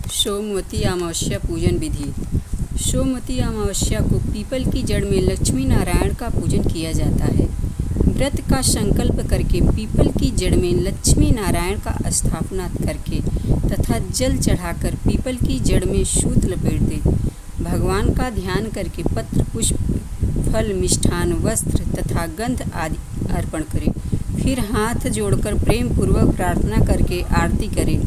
सोमवती अमावस्या पूजन विधि। सोमवती अमावस्या को पीपल की जड़ में लक्ष्मी नारायण का पूजन किया जाता है। व्रत का संकल्प करके पीपल की जड़ में लक्ष्मी नारायण का स्थापना करके तथा जल चढ़ाकर पीपल की जड़ में सूत लपेट दे। भगवान का ध्यान करके पत्र, पुष्प, फल, मिष्ठान, वस्त्र तथा गंध आदि अर्पण करें। फिर हाथ जोड़कर प्रेम पूर्वक प्रार्थना करके आरती करें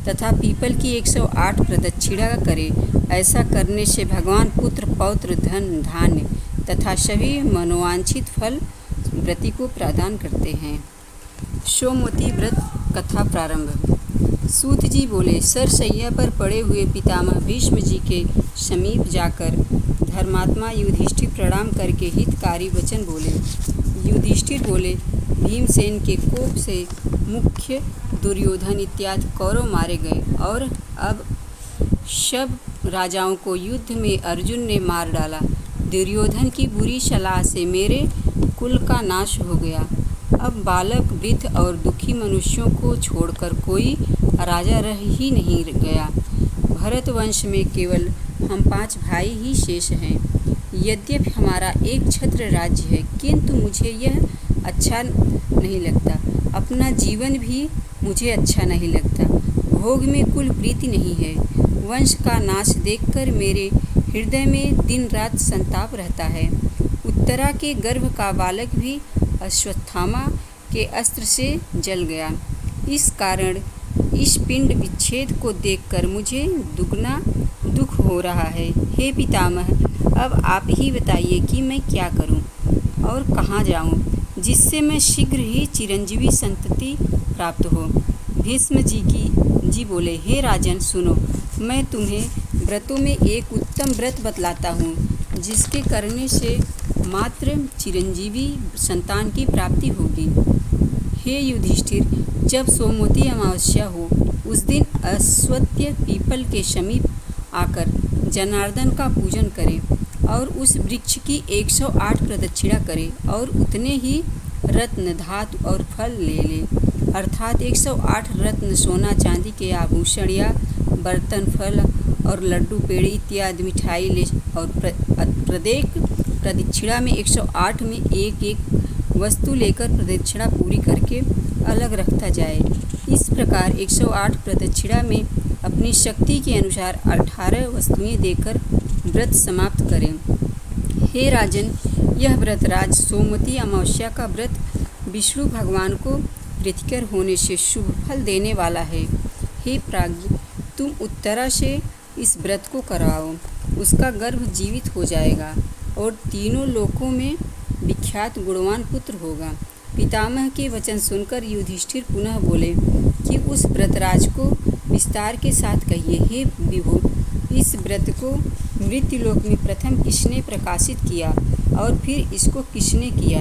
तथा पीपल की 108 प्रदक्षिणा करें। ऐसा करने से भगवान पुत्र, पौत्र, धन, धान्य तथा सभी मनोवांछित फल व्रती को प्रदान करते हैं। सोमवती व्रत कथा प्रारंभ। सूत जी बोले, सरसैया पर पड़े हुए पितामह भीष्म जी के समीप जाकर धर्मात्मा युधिष्ठिर प्रणाम करके हितकारी वचन बोले। युधिष्ठिर बोले, भीमसेन के कोप से मुख्य दुर्योधन इत्यादि कौरव मारे गए और अब सब राजाओं को युद्ध में अर्जुन ने मार डाला। दुर्योधन की बुरी सलाह से मेरे कुल का नाश हो गया। अब बालक, वृद्ध और दुखी मनुष्यों को छोड़कर कोई राजा रह ही नहीं गया। भरत वंश में केवल हम 5 भाई ही शेष हैं। यद्यपि हमारा एक छत्र राज्य है, किंतु मुझे यह अच्छा नहीं लगता। अपना जीवन भी मुझे अच्छा नहीं लगता। भोग में कुल प्रीति नहीं है। वंश का नाश देखकर मेरे हृदय में दिन रात संताप रहता है। उत्तरा के गर्भ का बालक भी अश्वत्थामा के अस्त्र से जल गया। इस कारण इस पिंड विच्छेद को देखकर मुझे दुगना दुख हो रहा है। हे पितामह, अब आप ही बताइए कि मैं क्या करूं और कहाँ जाऊं, जिससे मैं शीघ्र ही चिरंजीवी संतति प्राप्त हो। भीष्म जी बोले, हे राजन सुनो, मैं तुम्हें व्रतों में एक उत्तम व्रत बतलाता हूँ, जिसके करने से मात्र चिरंजीवी संतान की प्राप्ति होगी। हे युधिष्ठिर, जब सोमवती अमावस्या हो उस दिन अश्वत्थ पीपल के समीप आकर जनार्दन का पूजन करें और उस वृक्ष की 108 प्रदक्षिणा करें और उतने ही रत्न, धातु और फल ले ले, अर्थात 108 रत्न, सोना चांदी के आभूषण या बर्तन, फल और लड्डू, पेड़े इत्यादि मिठाई ले और प्रत्येक प्रदक्षिणा में 108 में एक एक वस्तु लेकर प्रदक्षिणा पूरी करके अलग रखता जाए। इस प्रकार 108 प्रदक्षिणा में अपनी शक्ति के अनुसार 18 वस्तुएं देकर व्रत समाप्त करें। हे राजन, यह व्रतराज सोमवती अमावस्या का व्रत विष्णु भगवान को प्रीतिकर होने से शुभ फल देने वाला है। हे प्राज्ञ, तुम उत्तरा से इस व्रत को कराओ, उसका गर्भ जीवित हो जाएगा और तीनों लोकों में विख्यात गुणवान पुत्र होगा। पितामह के वचन सुनकर युधिष्ठिर पुनः बोले कि उस व्रतराज को विस्तार के साथ कहिए। हे विभो, इस व्रत को मृत्युलोक में प्रथम किसने प्रकाशित किया और फिर इसको किसने किया?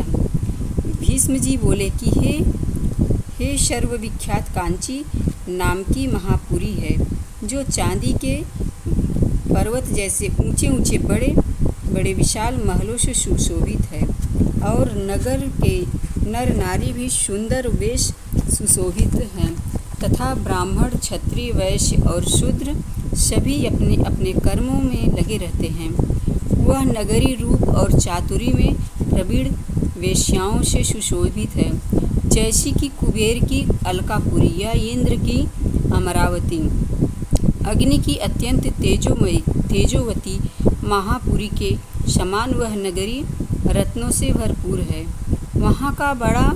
भीष्म जी बोले कि हे सर्वविख्यात कांची नाम की महापुरी है, जो चांदी के पर्वत जैसे ऊंचे ऊंचे बड़े बड़े विशाल महलों से सुशोभित है और नगर के नर नारी भी सुंदर वेश सुशोभित हैं तथा ब्राह्मण, क्षत्रिय, वैश्य और शूद्र सभी अपने अपने कर्मों में लगे रहते हैं। वह नगरी रूप और चातुरी में प्रवीण वेश्याओं से सुशोभित है, जैसी कि कुबेर की अलकापुरी या इंद्र की अमरावती, अग्नि की अत्यंत तेजोवती महापुरी के समान वह नगरी रत्नों से भरपूर है। वहाँ का बड़ा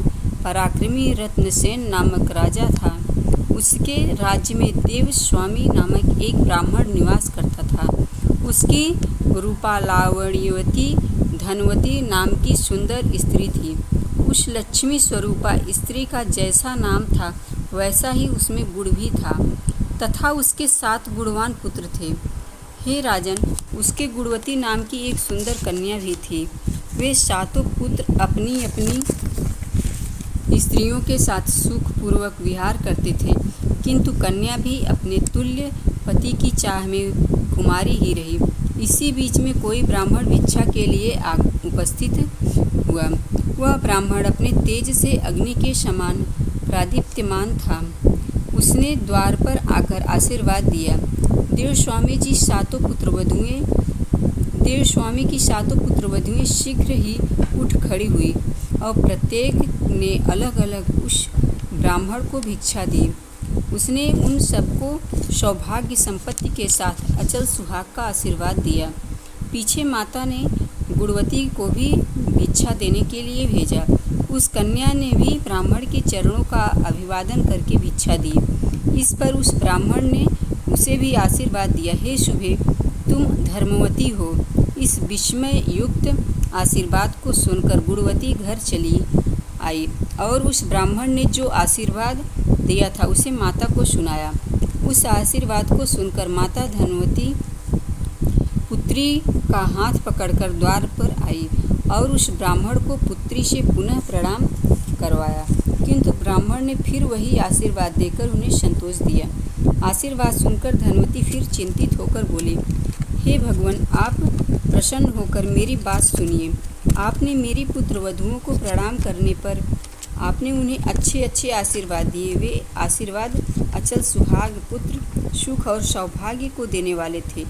पराक्रमी रत्नसेन नामक राजा था। उसके राज्य में देवस्वामी नामक एक ब्राह्मण निवास करता था। उसकी रूपालावण्यवती धनवती नाम की सुंदर स्त्री थी। उस लक्ष्मी स्वरूपा स्त्री का जैसा नाम था वैसा ही उसमें गुण भी था तथा उसके 7 गुणवान पुत्र थे। हे राजन, उसके गुणवती नाम की एक सुंदर कन्या भी थी। वे 7 पुत्र अपनी अपनी स्त्रियों के साथ सुखपूर्वक विहार करते थे, किंतु कन्या भी अपने तुल्य पति की चाह में कुमारी ही रही। इसी बीच में कोई ब्राह्मण भिक्षा के लिए उपस्थित हुआ। वह ब्राह्मण अपने तेज से अग्नि के समान प्रादीप्यमान था। उसने द्वार पर आकर आशीर्वाद दिया। देवस्वामी की सातों पुत्रवधुएं शीघ्र ही उठ खड़ी हुई और प्रत्येक ने अलग अलग उस ब्राह्मण को भिक्षा दी। उसने उन सबको सौभाग्य संपत्ति के साथ अचल सुहाग का आशीर्वाद दिया। पीछे माता ने गुणवती को भी भिक्षा देने के लिए भेजा। उस कन्या ने भी ब्राह्मण के चरणों का अभिवादन करके भिक्षा दी। इस पर उस ब्राह्मण ने उसे भी आशीर्वाद दिया, हे शुभे, तुम धर्मवती हो। इस विस्मय युक्त आशीर्वाद को सुनकर गुणवती घर चली आई और उस ब्राह्मण ने जो आशीर्वाद दिया था उसे माता को सुनाया। उस आशीर्वाद को सुनकर माता धनवती पुत्री का हाथ पकड़कर द्वार पर आई और उस ब्राह्मण को पुत्री से पुनः प्रणाम करवाया, किंतु ब्राह्मण ने फिर वही आशीर्वाद देकर उन्हें संतोष दिया। आशीर्वाद सुनकर धनवती फिर चिंतित होकर बोली, हे भगवान, आप प्रसन्न होकर मेरी बात सुनिए। आपने मेरी पुत्रवधुओं को प्रणाम करने पर आपने उन्हें अच्छे अच्छे आशीर्वाद दिए। वे आशीर्वाद अचल सुहाग, पुत्र, सुख और सौभाग्य को देने वाले थे,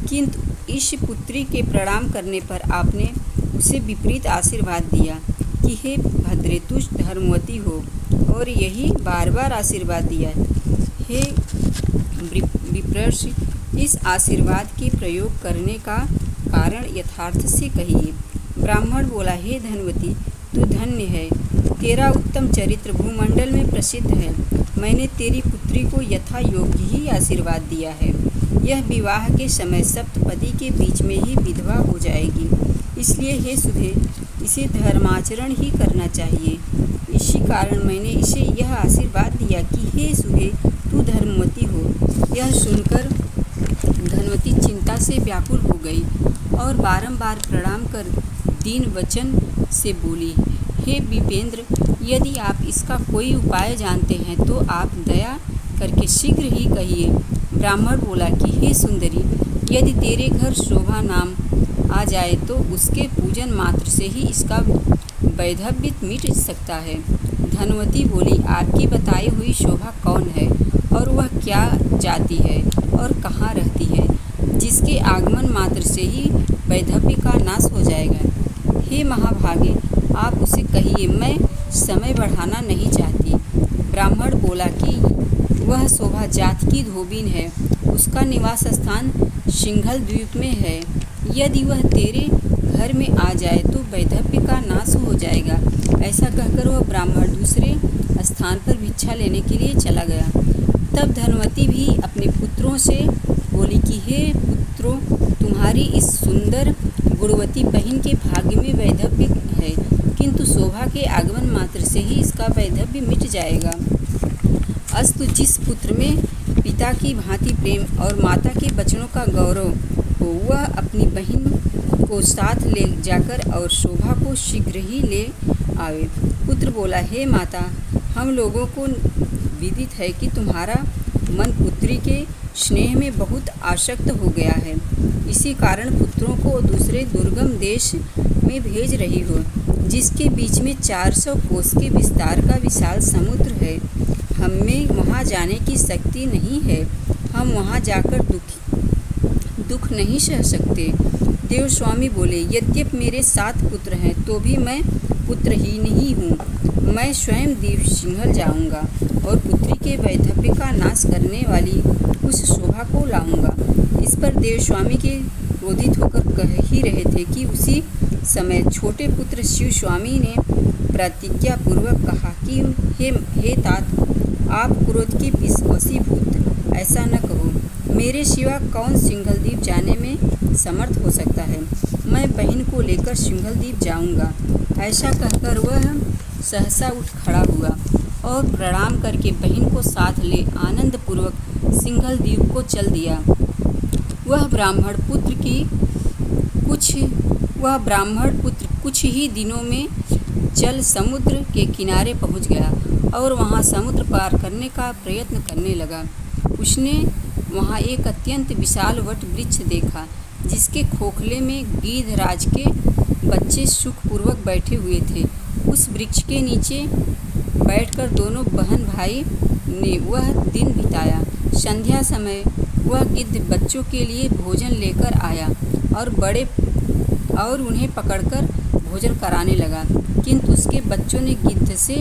किंतु इस पुत्री के प्रणाम करने पर आपने उसे विपरीत आशीर्वाद दिया कि हे भद्रे, तुझ धर्मवती हो, और यही बार बार आशीर्वाद दिया। हे विप्रश, इस आशीर्वाद के प्रयोग करने का कारण यथार्थ से कहिए। ब्राह्मण बोला, हे धनवती, तू धन्य है, तेरा उत्तम चरित्र भूमंडल में प्रसिद्ध है। मैंने तेरी पुत्री को यथा योग्य ही आशीर्वाद दिया है। यह विवाह के समय सप्तपदी के बीच में ही विधवा हो जाएगी, इसलिए हे सुधे, इसे धर्माचरण ही करना चाहिए। इसी कारण मैंने इसे यह आशीर्वाद दिया कि हे सुधे, तू धर्मवती हो। यह सुनकर धनवती चिंता से व्याकुल हो गई और बारंबार प्रणाम कर दीन वचन से बोली, हे विपेंद्र, यदि आप इसका कोई उपाय जानते हैं तो आप दया करके शीघ्र ही कहिए। ब्राह्मण बोला कि हे सुंदरी, यदि तेरे घर शोभा नाम आ जाए तो उसके पूजन मात्र से ही इसका वैधव्य मिट सकता है। धनवती बोली, आपकी बताई हुई शोभा कौन है और वह क्या जाति है और कहाँ रहती है, जिसके आगमन मात्र से ही वैधव्य का नाश हो जाएगा। हे महाभागे, आप उसे कहिए, मैं समय बढ़ाना नहीं चाहती। ब्राह्मण बोला कि वह शोभा जात की धोबिन है, उसका निवास स्थान सिंघल द्वीप में है। यदि वह तेरे घर में आ जाए तो वैधव्य का नाश हो जाएगा। ऐसा कहकर वह ब्राह्मण दूसरे स्थान पर भिक्षा लेने के लिए चला गया। तब धनवती भी अपने पुत्रों से बोली कि हे पुत्रों, तुम्हारी इस सुंदर गुणवती बहन के भाग्य में वैधव्य है, किंतु शोभा के आगमन मात्र से ही इसका वैधव्य मिट जाएगा। अस्तु, जिस पुत्र में पिता की भांति प्रेम और माता के वचनों का गौरव हो, वह अपनी बहन को साथ ले जाकर और शोभा को शीघ्र ही ले आवे। पुत्र बोला, हे माता, हम लोगों को विदित है कि तुम्हारा मन पुत्री के स्नेह में बहुत आसक्त हो गया है। इसी कारण पुत्रों को दूसरे दुर्गम देश में भेज रही हो, जिसके बीच में 400 कोस के विस्तार का विशाल समुद्र है। हमें वहाँ जाने की शक्ति नहीं है, हम वहाँ जाकर दुख नहीं सह सकते। देवस्वामी बोले, यद्यपि मेरे 7 पुत्र हैं तो भी मैं पुत्रहीन ही हूँ। मैं स्वयं द्वीप सिंघल जाऊँगा और पुत्री के वैधव्य का नाश करने वाली उस शोभा को लाऊंगा। इस पर देवस्वामी के क्रोधित होकर कह ही रहे थे कि उसी समय छोटे पुत्र शिवस्वामी ने प्रतिज्ञा पूर्वक कहा कि हे तात, आप क्रोध के वशीभूत ऐसा न कहो। मेरे सिवा कौन सिंघल द्वीप जाने में समर्थ हो सकता है। मैं बहन को लेकर सिंघल द्वीप जाऊंगा। ऐसा कहकर वह सहसा उठ खड़ा हुआ और प्रणाम करके बहन को साथ ले आनंद पूर्वक सिंघल द्वीप को चल दिया। वह ब्राह्मण पुत्र कुछ ही दिनों में चल समुद्र के किनारे पहुंच गया और वहां समुद्र पार करने का प्रयत्न करने लगा। उसने वहां एक अत्यंत विशाल वट वृक्ष देखा, जिसके खोखले में गिद्धराज के बच्चे सुखपूर्वक बैठे हुए थे। उस वृक्ष के नीचे बैठकर दोनों बहन भाई ने वह दिन बिताया। संध्या समय वह गिद्ध बच्चों के लिए भोजन लेकर आया और उन्हें पकड़कर भोजन कराने लगा, किंतु उसके बच्चों ने गिद्ध से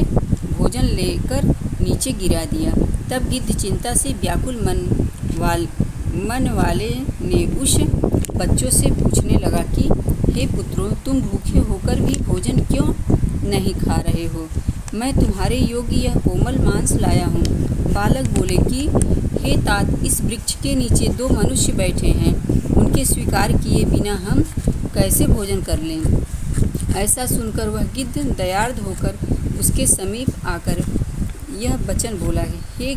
भोजन लेकर नीचे गिरा दिया। तब गिद्ध चिंता से व्याकुल मन वाले ने उस बच्चों से पूछने लगा कि हे पुत्रों, तुम भूखे होकर भी भोजन क्यों नहीं खा रहे हो? मैं तुम्हारे योग्य यह कोमल मांस लाया हूँ। बालक बोले कि हे तात, इस वृक्ष के नीचे 2 मनुष्य बैठे हैं, उनके स्वीकार किए बिना हम कैसे भोजन कर लें? ऐसा सुनकर वह गिद्ध दयार्द होकर उसके समीप आकर यह वचन बोला, हे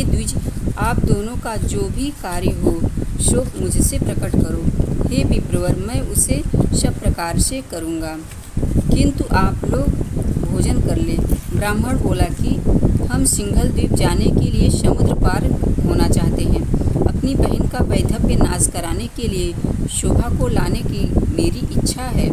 द्विज, आप दोनों का जो भी कार्य हो सो मुझसे प्रकट करो। हे विप्रवर, मैं उसे सब प्रकार से करूँगा, किंतु आप लोग भोजन कर ले। ब्राह्मण बोला कि हम सिंघल द्वीप जाने के लिए समुद्र पार होना चाहते हैं। अपनी बहन का वैधव्य नाश कराने के लिए शोभा को लाने की मेरी इच्छा है।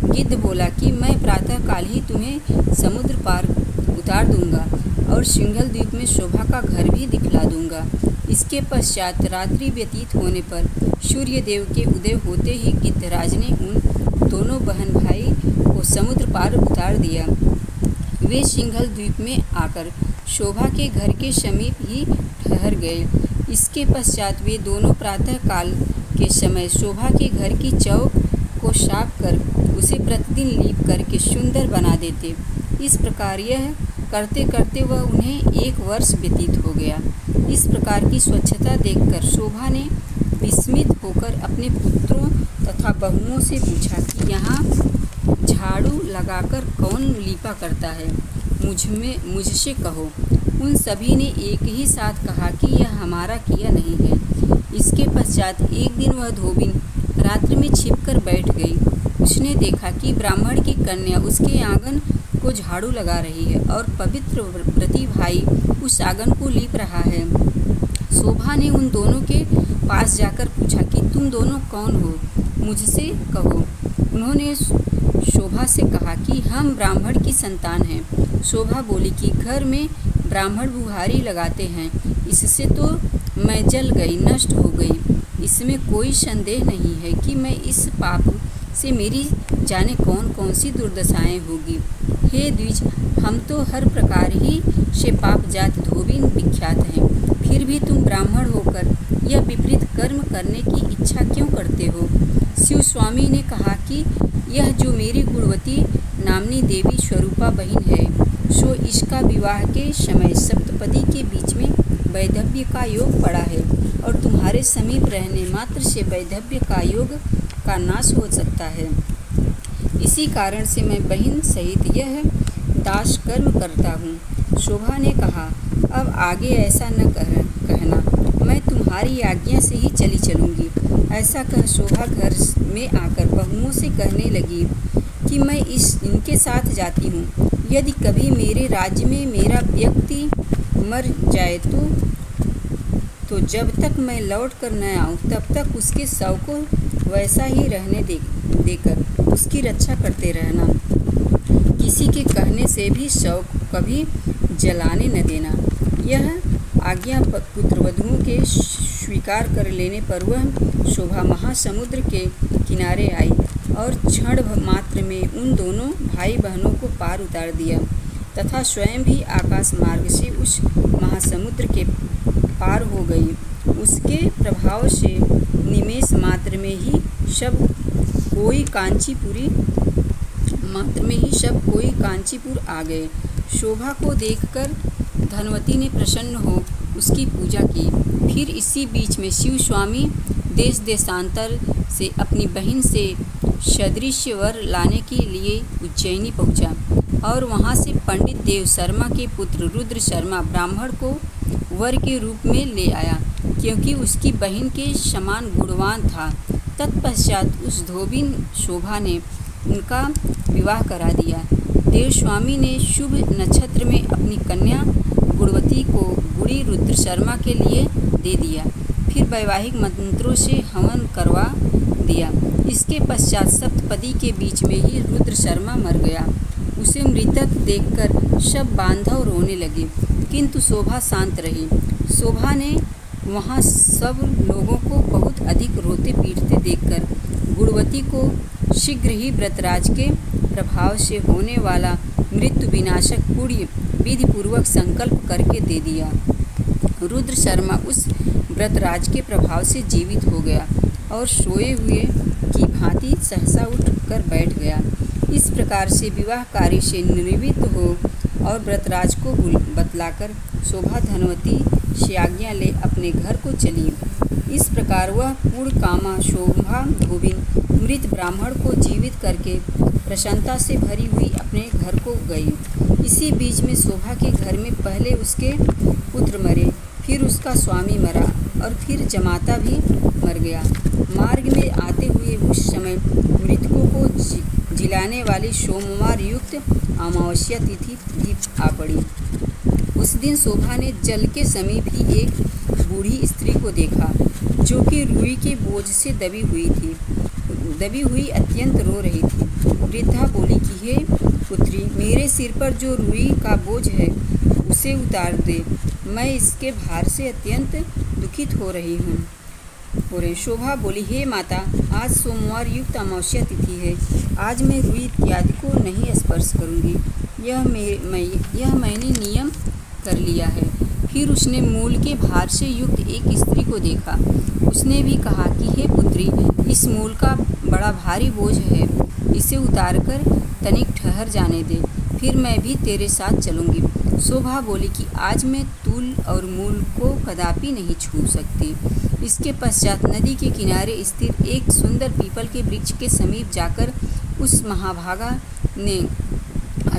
गिद्ध बोला कि मैं प्रातःकाल ही तुम्हें समुद्र पार उतार दूंगा और सिंघल द्वीप में शोभा का घर भी दिखला दूंगा। इसके पश्चात रात्रि व्यतीत होने पर सूर्य देव के उदय होते ही गिद्धराज ने उन दोनों बहन भाई को समुद्र पार उतार दिया। वे सिंघल द्वीप में आकर शोभा के घर के समीप ही ठहर गए। इसके पश्चात वे दोनों प्रातःकाल के समय शोभा के घर की चौक को साफ कर उसे प्रतिदिन लीप करके सुंदर बना देते। इस प्रकार यह करते करते वह उन्हें 1 वर्ष व्यतीत हो गया। इस प्रकार की स्वच्छता देखकर शोभा ने विस्मित होकर अपने पुत्रों तथा बहुओं से पूछा कि यहाँ झाड़ू लगाकर कौन लीपा करता है? मुझसे कहो। उन सभी ने एक ही साथ कहा कि यह हमारा किया नहीं है। इसके पश्चात एक दिन वह धोबिन रात्रि में छिपकर बैठ गई। उसने देखा कि ब्राह्मण की कन्या उसके आंगन को झाड़ू लगा रही है और पवित्र व्रती भाई उस आंगन को लीप रहा है। शोभा ने उन दोनों के पास जाकर पूछा कि तुम दोनों कौन हो? मुझसे कहो। उन्होंने शोभा से कहा कि हम ब्राह्मण की संतान हैं। शोभा बोली कि घर में ब्राह्मण बुहारी लगाते हैं, इससे तो मैं जल गई, नष्ट हो गई। इसमें कोई संदेह नहीं है कि मैं इस पाप से मेरी जाने कौन कौन सी दुर्दशाएं होगी। हे द्विज, हम तो हर प्रकार ही से पाप जात धोबिन विख्यात हैं, फिर भी तुम ब्राह्मण होकर यह विपरीत कर्म करने की इच्छा क्यों करते हो? शिव स्वामी ने कहा कि यह जो मेरी गुणवती नामनी देवी स्वरूपा बहन है, सो इसका विवाह के समय सप्तपदी के बीच में वैधव्य का योग पड़ा है और तुम्हारे समीप रहने मात्र से वैधव्य का योग का नाश हो सकता है। इसी कारण से मैं बहन सहित यह दास कर्म करता हूँ। शोभा ने कहा, अब आगे ऐसा न कहना, मैं तुम्हारी आज्ञा से ही चली चलूँगी। ऐसा कह शोभा घर में आकर बहुओं से कहने लगी कि मैं इनके साथ जाती हूँ। यदि कभी मेरे राज्य में मेरा व्यक्ति मर जाए तो जब तक मैं लौट कर न आऊँ तब तक उसके शव को वैसा ही रहने देकर उसकी रक्षा करते रहना। किसी के कहने से भी शव कभी जलाने न देना। यह आज्ञा पुत्रवधुओं के स्वीकार कर लेने पर वह शोभा महासमुद्र के किनारे आई और क्षण मात्र में उन दोनों भाई बहनों को पार उतार दिया तथा स्वयं भी आकाश मार्ग से उस महासमुद्र के पार हो गई। उसके प्रभाव से निमेष मात्र में ही सब कोई कांचीपुर आ गए। शोभा को देखकर धनवती ने प्रसन्न हो उसकी पूजा की। फिर इसी बीच में शिव स्वामी देश देशांतर से अपनी बहन से सदृश्य वर लाने के लिए उज्जैनी पहुंचा और वहां से पंडित देव शर्मा के पुत्र रुद्र शर्मा ब्राह्मण को वर के रूप में ले आया, क्योंकि उसकी बहन के समान गुणवान था। तत्पश्चात उस धोबिन शोभा ने उनका विवाह करा दिया। देवस्वामी ने शुभ नक्षत्र में अपनी कन्या गुणवती को बूढ़ी रुद्र शर्मा के लिए दे दिया। फिर वैवाहिक मंत्रों से हवन करवा दिया। इसके पश्चात सप्तपदी के बीच में ही रुद्र शर्मा मर गया। उसे मृतक देखकर सब बांधव रोने लगे। किंतु शोभा शांत रही। शोभा ने वहाँ सब लोगों को बहुत अधिक रोते पीटते देखकर गुणवती को शीघ्र ही व्रतराज के प्रभाव से होने वाला मृत्यु विनाशक पुण्य विधिपूर्वक संकल्प करके दे दिया। रुद्र शर्मा उस व्रतराज के प्रभाव से जीवित हो गया और सोए हुए की भांति सहसा उठ कर बैठ गया। इस प्रकार से विवाह कार्य से निवृत्त हो और व्रतराज को बतलाकर शोभा धनवती से आज्ञा ले अपने घर को चली। इस प्रकार वह पूर्ण कामा शोभा धोबिन मृत ब्राह्मण को जीवित करके प्रसन्नता से भरी हुई अपने घर को गई। इसी बीच में शोभा के घर में पहले उसके पुत्र मरे, फिर उसका स्वामी मरा और फिर जमाता भी मर गया। मार्ग में आते हुए उस समय मृतकों को जिलाने वाली सोमवार युक्त अमावस्या तिथि भी आ पड़ी। उस दिन शोभा ने जल के समीप ही एक बूढ़ी स्त्री को देखा जो कि रुई के बोझ से दबी हुई अत्यंत रो रही थी। वृद्धा बोली कि हे पुत्री, मेरे सिर पर जो रुई का बोझ है उसे उतार दे, मैं इसके भार से अत्यंत दुखित हो रही हूँ। शोभा बोली, हे माता, आज सोमवार युक्त अमावस्या तिथि है, आज मैं रुई इत्यादि को नहीं स्पर्श करूँगी, यह मैंने नियम कर लिया है। फिर उसने मूल के भार से युक्त एक स्त्री को देखा। उसने भी कहा कि हे पुत्री, इस मूल का बड़ा भारी बोझ है, इसे उतारकर तनिक ठहर जाने दे, फिर मैं भी तेरे साथ चलूँगी। शोभा बोली कि आज मैं तूल और मूल को कदापि नहीं छू सकती। इसके पश्चात नदी के किनारे स्थित एक सुंदर पीपल के वृक्ष के समीप जाकर उस महाभागा ने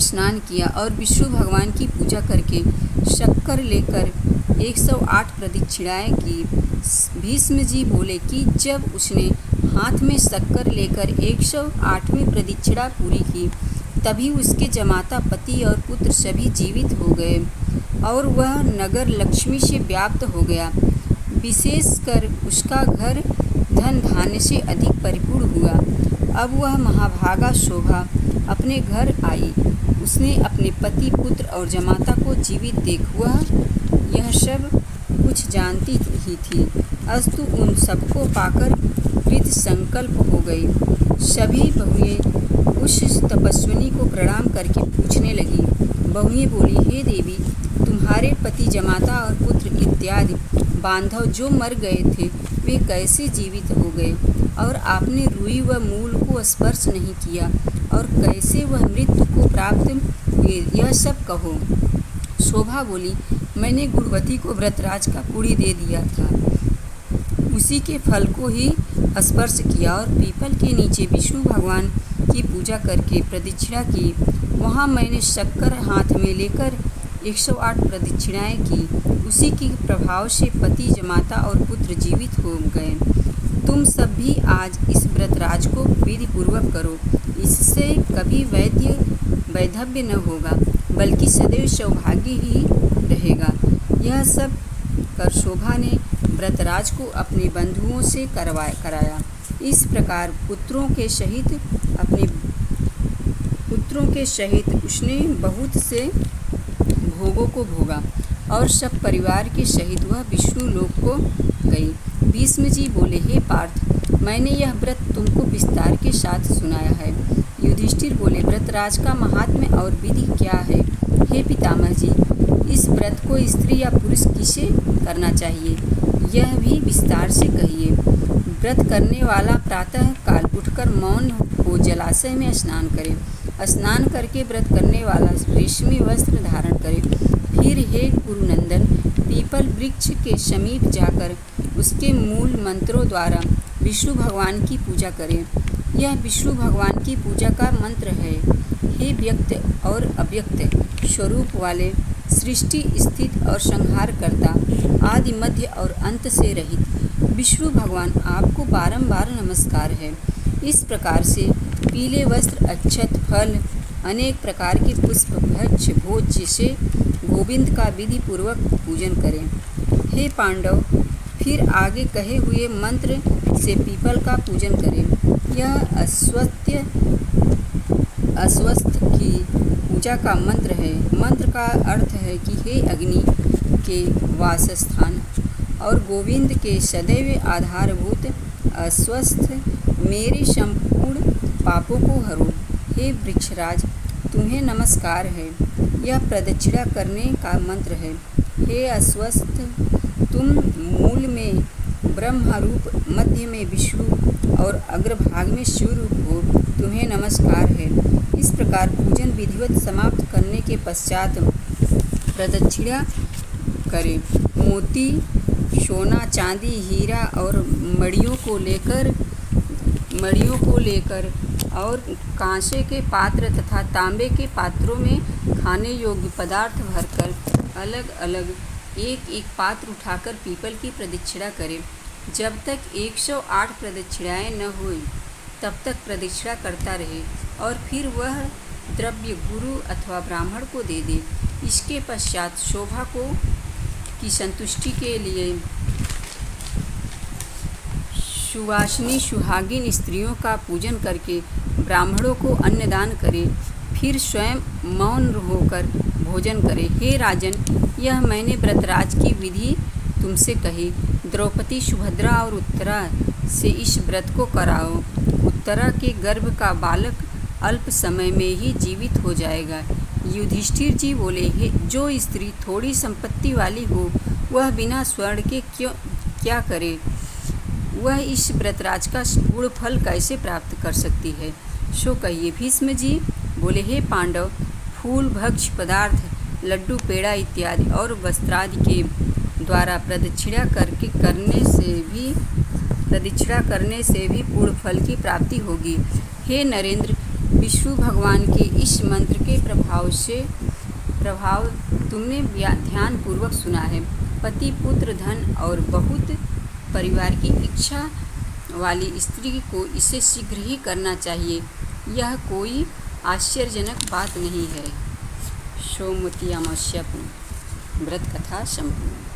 स्नान किया और विष्णु भगवान की पूजा करके शक्कर लेकर 108 प्रदक्षिणाएं की। भीष्म जी बोले कि जब उसने हाथ में शक्कर लेकर 108वीं प्रदक्षिणा पूरी की, तभी उसके जमाता पति और पुत्र सभी जीवित हो गए और वह नगर लक्ष्मी से व्याप्त हो गया। विशेषकर उसका घर धन धान्य से अधिक परिपूर्ण हुआ। अब वह महाभागा शोभा अपने घर आई। उसने अपने पति, पुत्र और जमाता को जीवित देख वह यह सब कुछ जानती ही थी। अस्तु उन सबको पाकर कृत संकल्प हो गई। सभी बहुएं उस तपस्विनी को प्रणाम करके पूछने लगी। बहुएं बोली, हे देवी, तुम्हारे पति, जमाता और पुत्र इत्यादि बांधव जो मर गए थे वे कैसे जीवित हो गए, और आपने रुई व मूल को स्पर्श नहीं किया, और कैसे वह मृत्यु को प्राप्त हुए, यह सब कहो। शोभा बोली, मैंने गुणवती को व्रतराज का पुड़ी दे दिया था, उसी के फल को ही स्पर्श किया और पीपल के नीचे विष्णु भगवान की पूजा करके प्रदक्षिणा की। वहाँ मैंने शक्कर हाथ में लेकर 108 प्रदक्षिणाएं की। उसी के प्रभाव से पति, जमाता और पुत्र जीवित हो गए। तुम सब भी आज इस व्रतराज को विधि पूर्वक करो, इससे कभी वैधव्य न होगा, बल्कि सदैव सौभाग्य ही रहेगा। यह सब कर शोभा ने व्रतराज को अपने बंधुओं से कराया। इस प्रकार पुत्रों के सहित उसने बहुत से भोगों को भोगा और सब परिवार के सहित वह विष्णु लोक को गई। भीष्म जी बोले, हे पार्थ, मैंने यह व्रत तुमको विस्तार के साथ सुनाया है। युधिष्ठिर बोले, व्रतराज का महात्म्य और विधि क्या है? हे पितामह जी, इस व्रत को स्त्री या पुरुष किसे करना चाहिए, यह भी विस्तार से कहिए। व्रत करने वाला प्रातः काल उठकर मौन हो जलाशय में स्नान करे। स्नान करके व्रत करने वाला रेशमी वस्त्र धारण करे। फिर हे कुरुनंदन, पीपल वृक्ष के समीप जाकर उसके मूल मंत्रों द्वारा विष्णु भगवान की पूजा करें। यह विष्णु भगवान की पूजा का मंत्र है। हे व्यक्त और अव्यक्त स्वरूप वाले, सृष्टि, स्थित और संहार करता, आदि, मध्य और अंत से रहित विष्णु भगवान, आपको बारंबार नमस्कार है। इस प्रकार से पीले वस्त्र, अक्षत, फल, अनेक प्रकार के पुष्प, भक्ष्य, भोज्य से गोविंद का विधि पूर्वक पूजन करें। हे पांडव, फिर आगे कहे हुए मंत्र से पीपल का पूजन करें। यह अस्वस्थ की पूजा का मंत्र है। मंत्र का अर्थ है कि हे अग्नि के वासस्थान और गोविंद के सदैव आधारभूत अस्वस्थ, मेरे संपूर्ण पापों को हरो। हे वृक्षराज, तुम्हें नमस्कार है। यह प्रदक्षिणा करने का मंत्र है। हे अस्वस्थ, तुम मूल में ब्रह्मरूप, मध्य में विष्णु और अग्रभाग में शिवरूप हो। तुम्हें नमस्कार है। इस प्रकार पूजन विधिवत समाप्त करने के पश्चात प्रदक्षिणा करें। मोती, सोना, चांदी, हीरा और मणियों को लेकर और कांसे के पात्र तथा तांबे के पात्रों में खाने योग्य पदार्थ भरकर अलग अलग एक एक पात्र उठाकर पीपल की प्रदक्षिणा करें। जब तक 108 प्रदक्षिणाएँ न हुई तब तक प्रदक्षिणा करता रहे और फिर वह द्रव्य गुरु अथवा ब्राह्मण को दे दे। इसके पश्चात शोभा की संतुष्टि के लिए सुवासिनी सुहागिन स्त्रियों का पूजन करके ब्राह्मणों को अन्नदान करे। फिर स्वयं मौन होकर भोजन करे। हे राजन, यह मैंने व्रतराज की विधि तुमसे कही। द्रौपदी, सुभद्रा और उत्तरा से इस व्रत को कराओ। उत्तरा के गर्भ का बालक अल्प समय में ही जीवित हो जाएगा। युधिष्ठिर जी बोले, जो स्त्री थोड़ी संपत्ति वाली हो वह बिना स्वर्ण के क्या करे? वह इस व्रतराज का पूर्ण फल कैसे प्राप्त कर सकती है? सो कहिए। भीष्म जी बोले, हे पांडव, फूल, भक्ष्य पदार्थ, लड्डू, पेड़ा इत्यादि और वस्त्रादि के द्वारा प्रदक्षिणा करने से भी पूर्ण फल की प्राप्ति होगी। हे नरेंद्र, विष्णु भगवान के इस मंत्र के प्रभाव तुमने ध्यानपूर्वक सुना है। पति, पुत्र, धन और बहुत परिवार की इच्छा वाली स्त्री को इसे शीघ्र ही करना चाहिए। यह कोई आश्चर्यजनक बात नहीं है। सोमवती अमावस्या व्रत कथा संपूर्ण।